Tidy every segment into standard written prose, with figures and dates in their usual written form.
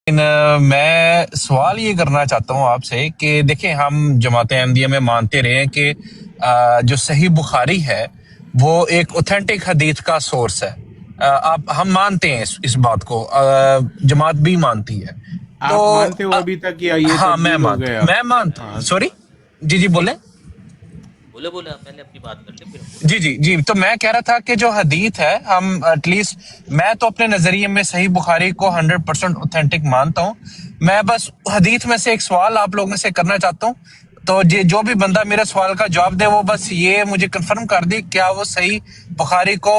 मैं सवाल ये करना चाहता हूँ आपसे कि देखें, हम जमात अहमदिया में मानते रहे हैं कि जो सही बुखारी है वो एक ऑथेंटिक हदीस का सोर्स है। आप हम मानते हैं इस बात को, जमात भी मानती है। तो आप मानते हो अभी तक या ये हाँ, तब्दील हो गया? मैं मानता हूँ। हाँ, सॉरी, जी बोले। बोले बोले आप पहले अपनी बात कर ले फिर हम जी जी जी, तो मैं कह रहा था कि जो हदीस है, हम एटलीस्ट मैं तो अपने नजरिए में सही बुखारी को 100% ऑथेंटिक मानता हूँ। मैं बस हदीस में से एक सवाल आप लोगों से करना चाहता हूँ, तो जो भी बंदा मेरे सवाल का जवाब दे वो बस ये मुझे कंफर्म कर दे क्या वो सही बुखारी को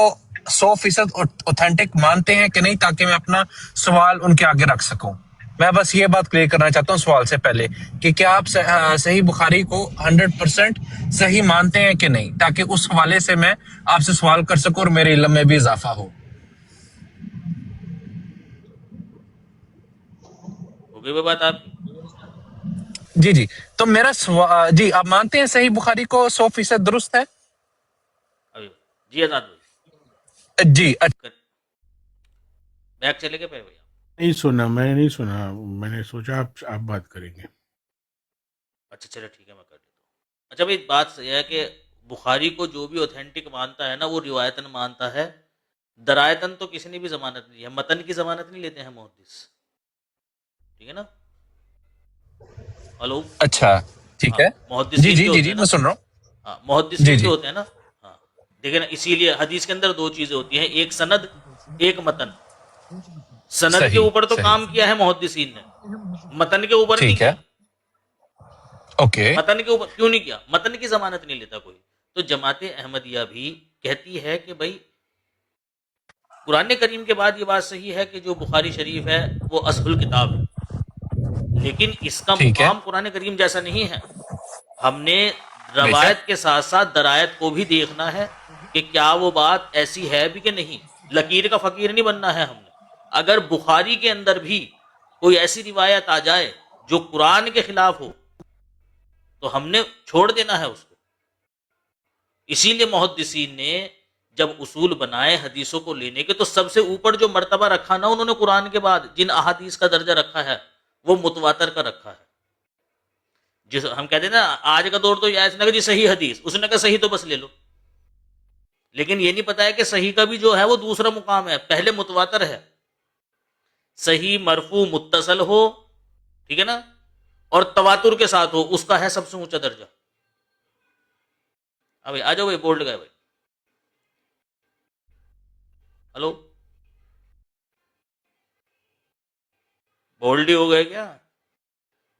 100% ऑथेंटिक मानते हैं कि नहीं, ताकि मैं अपना सवाल उनके आगे रख सकूं। मैं बस ये बात क्लियर करना चाहता हूँ सवाल से पहले कि क्या आप सही बुखारी को 100% सही मानते हैं कि नहीं, ताकि उस हवाले से मैं आपसे सवाल कर सकूं और मेरे इल्म में भी इजाफा हो। हो गई वो बात आपकी। जी जी, तो मेरा सवाल, जी आप मानते हैं सही बुखारी को 100% दुरुस्त है? अभी जी आजाद भाई जी बैग चले गए भैया। नहीं सुना, मैंने नहीं सुना, मैंने सोचा आप बात करेंगे। अच्छा चलो ठीक है, मैं कर लेता हूँ। अच्छा भाई, बात सही है कि बुखारी को जो भी ऑथेंटिक मानता है ना वो रिवायतन मानता है, दरायतन तो किसी ने भी जमानत नहीं है, मतन की जमानत नहीं लेते हैं मुहद्दिस। ठीक है ना? हेलो। अच्छा, ठीक हाँ, है। जी मुहद्दिसीन जी जो जी होते जी, हैं मैं ना, सुन रहा हूँ। हाँ जी मुहद्दिसीन जो जी, होते हैं ना, हाँ देखिए ना, इसीलिए हदीस के अंदर दो चीजें होती हैं, एक सनद एक मतन। सनद के सही ऊपर तो सही, काम किया है मुहद्दिसीन ने, मतन के ऊपर नहीं ठीक है, किया। ओके। मतन के ऊपर क्यों नहीं किया? मतन की जमानत नहीं लेता कोई। तो जमात अहमदिया भी कहती है कि भाई कुरान करीम के बाद ये बात सही है कि जो बुखारी शरीफ है वो असहुल किताब है, लेकिन इसका ठीक है, मुकाम कुरान करीम जैसा नहीं है। हमने बेशक। रवायत के साथ साथ दरायत को भी देखना है कि क्या वो बात ऐसी है भी कि नहीं। लकीर का फकीर नहीं बनना है हमने। अगर बुखारी के अंदर भी कोई ऐसी रिवायत आ जाए जो कुरान के खिलाफ हो तो हमने छोड़ देना है उसको। इसीलिए मुहद्दिसीन ने जब उसूल बनाए हदीसों को लेने के, तो सबसे ऊपर जो मर्तबा रखा ना उन्होंने कुरान के बाद, जिन अहादीस का दर्जा रखा है वो मुतवातर का रखा है। जिस हम कहते हैं ना आज का दौर तो ऐसा ना कि जी सही हदीस, उसने कहा सही तो बस ले लो, लेकिन ये नहीं पता है कि सही का भी जो है वो दूसरा मुकाम है, पहले मुतवातर है। सही मरफू मुत्तसल हो, ठीक है ना, और तवातुर के साथ हो, उसका है सबसे ऊंचा दर्जा। अभी आ जाओ भाई, बोल्ड गए भाई। हेलो, बोल्ड ही हो गए क्या?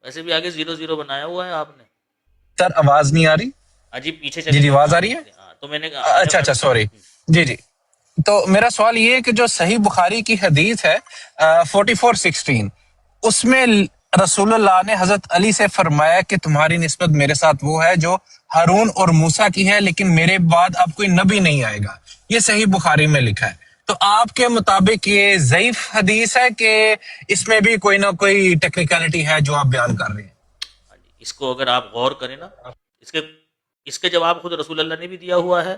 वैसे भी आगे 0-0 बनाया हुआ है आपने। सर आवाज नहीं आ रही? अजी पीछे जी चले जी, गए ना आवाज आ आप रही है? इसलिए, हाँ तो मैंने अच्छा अच्छा, सॉरी। जी जी, तो मेरा सवाल ये है कि जो सही बुखारी की हदीस है 4416, उसमें रसूलुल्लाह ने हजरत अली से फरमाया कि तुम्हारी निस्बत मेरे साथ वो है जो हारून और मूसा की है, लेकिन मेरे बाद अब कोई नबी नहीं आएगा। ये सही बुखारी में लिखा है। तो आपके मुताबिक ये ज़ईफ हदीस है कि इसमें भी कोई ना कोई टेक्निकलिटी है जो आप बयान कर रहे हैं? हाँ जी, इसको अगर आप गौर करें ना, इसके इसके जवाब खुद रसूल अल्लाह ने भी दिया हुआ है।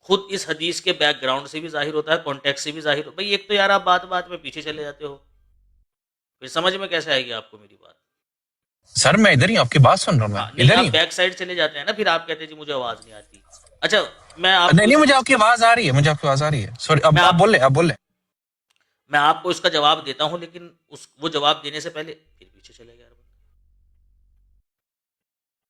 खुद इस हदीस के बैकग्राउंड से भी जाहिर होता है, कॉन्टेक्स्ट से भी जाहिर होता है। भाई एक तो यार आप बात बात में पीछे चले जाते हो, फिर समझ में कैसे आएगी आपको मेरी बात? सर मैं इधर ही हूं, आपकी बात सुन रहा हूं, मैं हाँ नहीं, इधर ही आप हूं। बैक साइड चले जाते हैं ना, फिर आप कहते हैं जी मुझे आवाज़ नहीं आती। अच्छा, मैं नहीं आपको नहीं, इस मुझे हदीस आपकी आवाज आ रही है, मुझे आपकी आवाज आ रही है। सॉरी, अब मैं आप आप बोल ले, आप बोल ले। मैं आपको इसका जवाब देता हूँ, लेकिन उस वो जवाब देने से पहले फिर पीछे चले गए यार।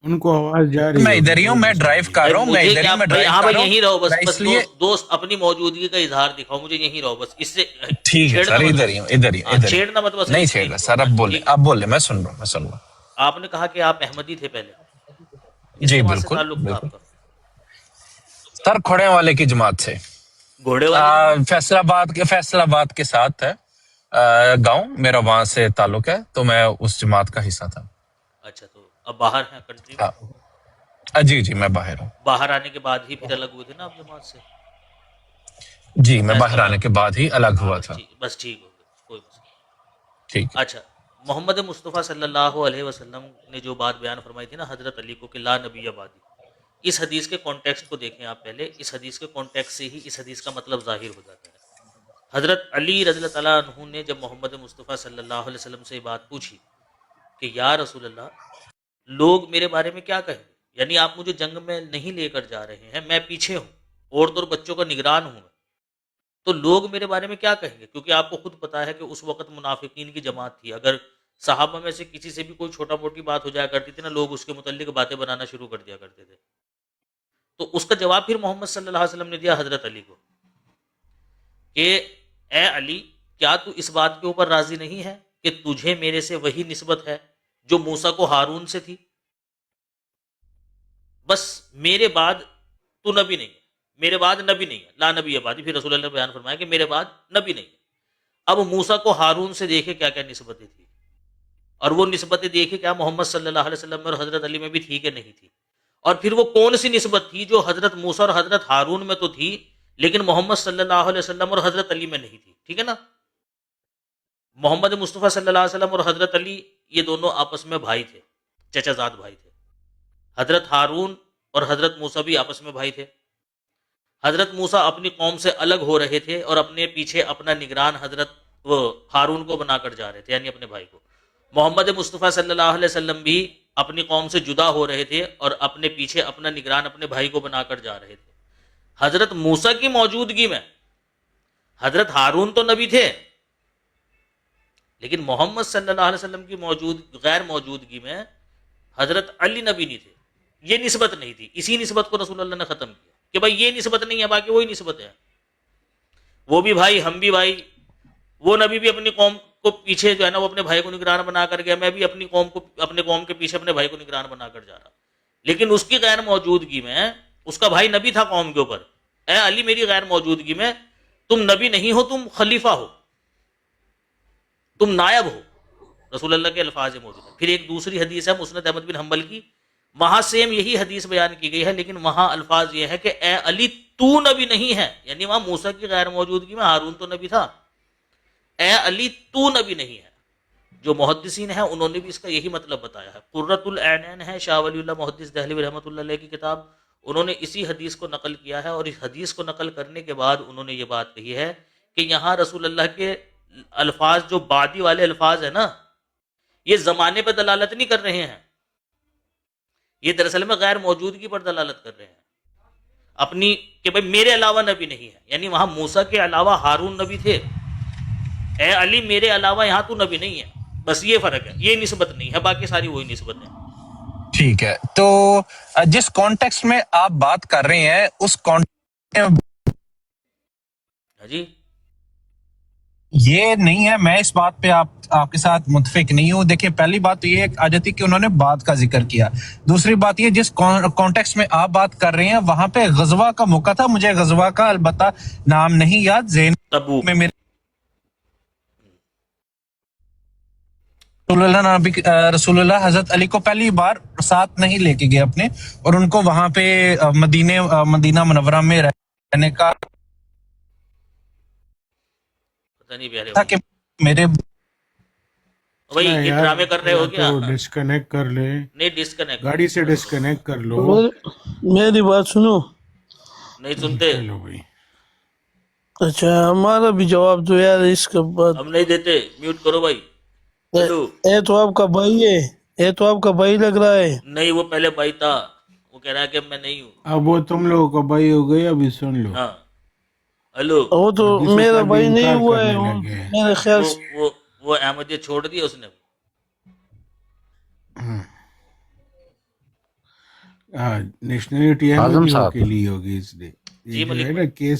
उनको आवाज जा रही मैं इधर होगी, ही हूँ, कोई मैं मसला ड्राइव नहीं। कर भाई रहा हूँ, मैं मुझे इधर ही क्या हूँ, मैं भाई, ड्राइव हाँ कर भाई रहा हूँ। यहीं रहो, बस मैं बस इसलिए दोस्त दोस्त अपनी मौजूदगी का इजहार दिखाओ, मुझे यहीं रहो बस, इससे ठीक है छेड़ना सर, मत इधर ही बस। हूँ, इधर ही, हाँ इधर ही। छेड़ना मत बस नहीं इस छेड़ चीज रहा को। सर, हाँ अब जी बोले, ठीक है। अब बोले, मैं सुन रहा हूँ, मैं सुन रहा आपने कहा कि आप अहमदी थे पहले, हूँ। किस जी जमात से बिल्कुल ताल्लुक था बिल्कुल। आपका? सर खोड़े वाले की जमात से। घोड़े वाली जमात से? फैसलाबाद के साथ है गांव मेरा, वहां से ताल्लुक है, तो मैं उस जमात का हिस्सा था। अच्छा, तो अब बाहर हैं कंट्री में? हाँ, जी जी, मैं बाहर हूँ। बाहर आने के बाद ही फिर अलग हुए थे ना आप जमात से? जी, मैं बाहर आने फैसलाबाद। के बाद ही अलग हाँ हुआ बस था। ठीक, बस ठीक हो गया, कोई मसला ठीक है। नहीं। अच्छा, मोहम्मद मुस्तफ़ा सल्लल्लाहु अलैहि वसल्लम ने जो बात बयान फरमाई थी ना हजरत अली को कि ला नबी आबादी, इस हदीस के कॉन्टेक्स्ट को देखें आप पहले। इस हदीस के कॉन्टेक्स्ट से ही इस हदीस का मतलब जाहिर हो जाता है। حضرت علی رضی اللہ تعالیٰ عنہ نے جب محمد مصطفیٰ صلی اللہ علیہ وسلم سے یہ بات پوچھی کہ یا رسول اللہ لوگ میرے بارے میں کیا کہیں گے، یعنی آپ مجھے جنگ میں نہیں لے کر جا رہے ہیں، میں پیچھے ہوں، عورت اور بچوں کا نگران ہوں، تو لوگ میرے بارے میں کیا کہیں گے، کیونکہ آپ کو خود پتا ہے کہ اس وقت منافقین کی جماعت تھی، اگر صحابہ میں سے کسی سے بھی کوئی چھوٹا موٹی بات ہو جایا کرتی تھی نا، لوگ اس کے متعلق باتیں بنانا شروع کر دیا کرتے تھے. تو اس کا جواب پھر محمد صلی اللہ علیہ وسلم نے دیا حضرت علی کو کہ اے علی، کیا تو اس بات کے اوپر راضی نہیں ہے کہ تجھے میرے سے وہی نسبت ہے جو موسیٰ کو ہارون سے تھی؟ بس میرے بعد تو نبی نہیں ہے، میرے بعد نبی نہیں ہے، لا نبی بعدی. پھر رسول اللہ نے بیان فرمایا کہ میرے بعد نبی نہیں ہے. اب موسیٰ کو ہارون سے دیکھے کیا کیا نسبتیں تھی، اور وہ نسبتیں دیکھے کیا محمد صلی اللہ علیہ وسلم میں اور حضرت علی میں بھی تھی کہ نہیں تھی، اور پھر وہ کون سی نسبت تھی جو حضرت موسیٰ اور حضرت ہارون میں تو تھی لیکن محمد صلی اللہ علیہ وسلم اور حضرت علی میں نہیں تھی. ٹھیک ہے نا؟ محمد مصطفیٰ صلی اللہ علیہ وسلم اور حضرت علی یہ دونوں آپس میں بھائی تھے، چچا زاد بھائی تھے. حضرت ہارون اور حضرت موسیٰ بھی آپس میں بھائی تھے. حضرت موسیٰ اپنی قوم سے الگ ہو رہے تھے اور اپنے پیچھے اپنا نگران حضرت وہ ہارون کو بنا کر جا رہے تھے، یعنی اپنے بھائی کو. محمد مصطفیٰ صلی اللہ علیہ وسلم بھی اپنی قوم سے جدا ہو رہے تھے اور اپنے پیچھے اپنا نگران اپنے بھائی کو بنا کر جا رہے تھے. حضرت موسیٰ کی موجودگی میں حضرت ہارون تو نبی تھے، لیکن محمد صلی اللہ علیہ وسلم کی غیر موجودگی میں حضرت علی نبی نہیں تھے. یہ نسبت نہیں تھی، اسی نسبت کو رسول اللہ نے ختم کیا کہ بھائی یہ نسبت نہیں ہے، باقی وہی نسبت ہے. وہ بھی بھائی، ہم بھی بھائی. وہ نبی بھی اپنی قوم کو پیچھے جو ہے نا وہ اپنے بھائی کو نگران بنا کر گیا، میں بھی اپنی قوم کو اپنے قوم کے پیچھے اپنے بھائی کو نگران بنا کر جا رہا. لیکن اس کی غیر موجودگی میں اس کا بھائی نبی تھا قوم کے اوپر. اے علی، میری غیر موجودگی میں تم نبی نہیں ہو، تم خلیفہ ہو، تم نائب ہو. رسول اللہ کے الفاظ موجود ہیں. پھر ایک دوسری حدیث ہے مسند احمد بن حنبل کی، وہاں سیم یہی حدیث بیان کی گئی ہے، لیکن وہاں الفاظ یہ ہے کہ اے علی تو نبی نہیں ہے، یعنی وہاں موسیٰ کی غیر موجودگی میں ہارون تو نبی تھا، اے علی تو نبی نہیں ہے. جو محدثین ہیں انہوں نے بھی اس کا یہی مطلب بتایا ہے. قرۃ العینین ہے شاہ ولی اللہ محدث دہلوی رحمۃ اللہ علیہ کی کتاب، انہوں نے اسی حدیث کو نقل کیا ہے، اور اس حدیث کو نقل کرنے کے بعد انہوں نے یہ بات کہی ہے کہ یہاں رسول اللہ کے الفاظ جو بعدی والے الفاظ ہیں نا، یہ زمانے پہ دلالت نہیں کر رہے ہیں، یہ دراصل میں غیر موجودگی پر دلالت کر رہے ہیں اپنی، کہ بھائی میرے علاوہ نبی نہیں ہے. یعنی وہاں موسیٰ کے علاوہ ہارون نبی تھے، اے علی میرے علاوہ یہاں تو نبی نہیں ہے. بس یہ فرق ہے، یہ نسبت نہیں ہے، باقی ساری وہی نسبت ہے. ٹھیک ہے. تو جس کانٹیکسٹ میں آپ بات کر رہے ہیں اس جی یہ نہیں ہے. میں اس بات پہ آپ کے ساتھ متفق نہیں ہوں. دیکھیں، پہلی بات تو یہ آ جاتی کہ انہوں نے بات کا ذکر کیا. دوسری بات یہ جس کانٹیکسٹ میں آپ بات کر رہے ہیں وہاں پہ غزوہ کا موقع تھا. مجھے غزوہ کا البتہ نام نہیں یاد، ذہن تبوک میں میرے رسول اللہ حضرت علی کو پہلی بار ساتھ نہیں لے کے گئے اپنے، اور ان کو وہاں پہ مدینہ منورہ میں رہنے کا پتہ نہیں پیارے تھا کہ میرے بھائی یہ ڈرامے کر رہے ہو کیا؟ ڈسکنیکٹ کر لے، نہیں ڈسکنیکٹ، گاڑی سے ڈسکنیکٹ کر لو. میری بات سنو. نہیں سنتے، چلو بھائی. اچھا ہمارا بھی جواب دو یار اس کے بعد. ہم نہیں دیتے، میوٹ کرو بھائی. ہلو، اے تو آپ کا بھائی ہے، اے تو آپ کا بھائی لگ رہا ہے. نہیں وہ پہلے بھائی تھا، وہ کہہ رہا ہے کہ میں نہیں ہوں. اب وہ تم لوگوں کا بھائی ہو گئی، ابھی سن لو. ہاں ہلو، وہ تو حدیثوں میرا پر بھی بھائی نہیں انکار ہوا ہے، کرنے وہ لگے ہیں. میرے خیال سے. وہ احمدیت چھوڑ دیا اس نے. نیشنلٹی احمدیوں کے لیے ہوگی اس لیے. جی یہ جو ملک ہے بھائی. نا کیس